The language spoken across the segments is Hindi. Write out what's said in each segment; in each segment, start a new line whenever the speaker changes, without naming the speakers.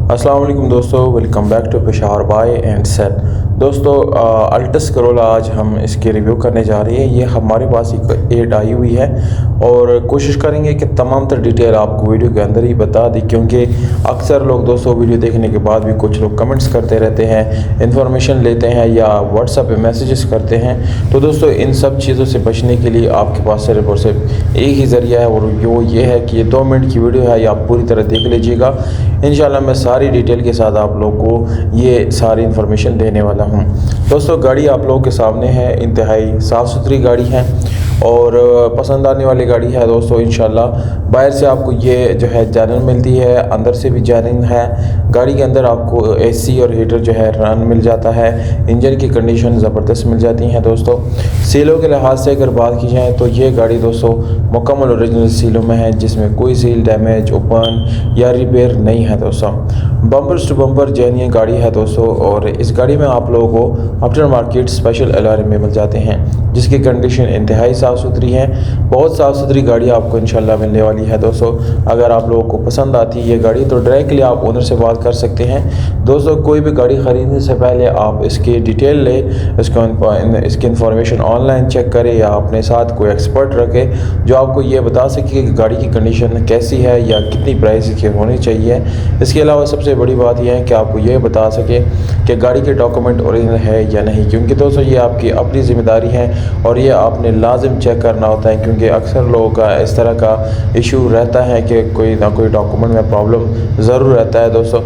अस्सलाम वालेकुम दोस्तों, welcome back to Peshawar buy and sell. दोस्तों अल्टस करोला आज हम इसकी रिव्यू करने जा रहे हैं। ये हमारे पास एक एड आई हुई है और कोशिश करेंगे कि तमाम तर डिटेल आपको वीडियो के अंदर ही बता दी, क्योंकि अक्सर लोग दोस्तों वीडियो देखने के बाद भी कुछ लोग कमेंट्स करते रहते हैं, इन्फॉर्मेशन लेते हैं या व्हाट्सएप पे मैसेजेस करते हैं। तो दोस्तों इन सब चीज़ों से बचने के लिए आपके पास सिर्फ और सिर्फ एक ही ज़रिया है, और वो ये है कि ये 2 मिनट की वीडियो है, ये आप पूरी तरह देख लीजिएगा। इंशाल्लाह मैं सारी डिटेल के साथ आप लोगों को ये सारी इन्फॉर्मेशन देने वाला हूँ। दोस्तों गाड़ी आप लोगों के सामने है, इंतहाई साफ़ सुथरी गाड़ी है और पसंद आने वाली गाड़ी है दोस्तों। इंशाल्लाह बाहर से आपको ये जो है जेन्युइन मिलती है, अंदर से भी जेन्युइन है। गाड़ी के अंदर आपको एसी और हीटर जो है रन मिल जाता है। इंजन की कंडीशन ज़बरदस्त मिल जाती हैं दोस्तों। सीलों के लिहाज से अगर बात की जाए तो ये गाड़ी दोस्तों मुकम्मल ओरिजिनल सीलों में है, जिसमें कोई सील डैमेज ओपन या रिपेयर नहीं है दोस्तों। बम्पर्स टू बम्पर जेन्युइन गाड़ी है दोस्तों, और इस गाड़ी में आप लोगों को आफ्टर मार्केट स्पेशल अलॉय में मिल जाते हैं, जिसकी कंडीशन इंतहाई साफ़ सुथरी है। बहुत साफ़ सुथरी गाड़ी आपको इंशाल्लाह मिलने वाली है दोस्तों। अगर आप लोगों को पसंद आती है ये गाड़ी तो डायरेक्टली आप ओनर से बात कर सकते हैं दोस्तों। कोई भी गाड़ी ख़रीदने से पहले आप इसकी डिटेल लें, इसकी इन्फॉर्मेशन ऑनलाइन चेक करें या अपने साथ कोई एक्सपर्ट रखें जो आपको ये बता सके कि गाड़ी की कंडीशन कैसी है या कितनी प्राइस की होनी चाहिए। इसके अलावा सबसे बड़ी बात यह है कि आपको ये बता सके कि गाड़ी के डॉक्यूमेंट ओरिजिनल है या नहीं, क्योंकि दोस्तों ये आपकी अपनी ज़िम्मेदारी है और ये आपने लाजिम चेक करना होता है, क्योंकि अक्सर लोगों का इस तरह का इशू रहता है कि कोई ना कोई डॉक्यूमेंट में प्रॉब्लम ज़रूर रहता है दोस्तों।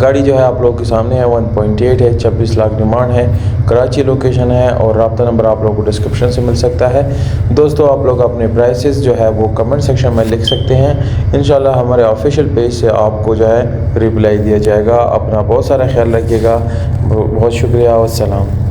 गाड़ी जो है आप लोगों के सामने है, 1.8 है, 26 लाख डिमांड है, कराची लोकेशन है और रब्ता नंबर आप लोगों को डिस्क्रिप्शन से मिल सकता है दोस्तों। आप लोग अपने प्राइसेस जो है वो कमेंट सेक्शन में लिख सकते हैं। इंशाल्लाह हमारे ऑफिशियल पेज से आपको जो है रिप्लाई दिया जाएगा। अपना बहुत सारा ख्याल रखिएगा। बहुत शुक्रिया, वस्सलाम।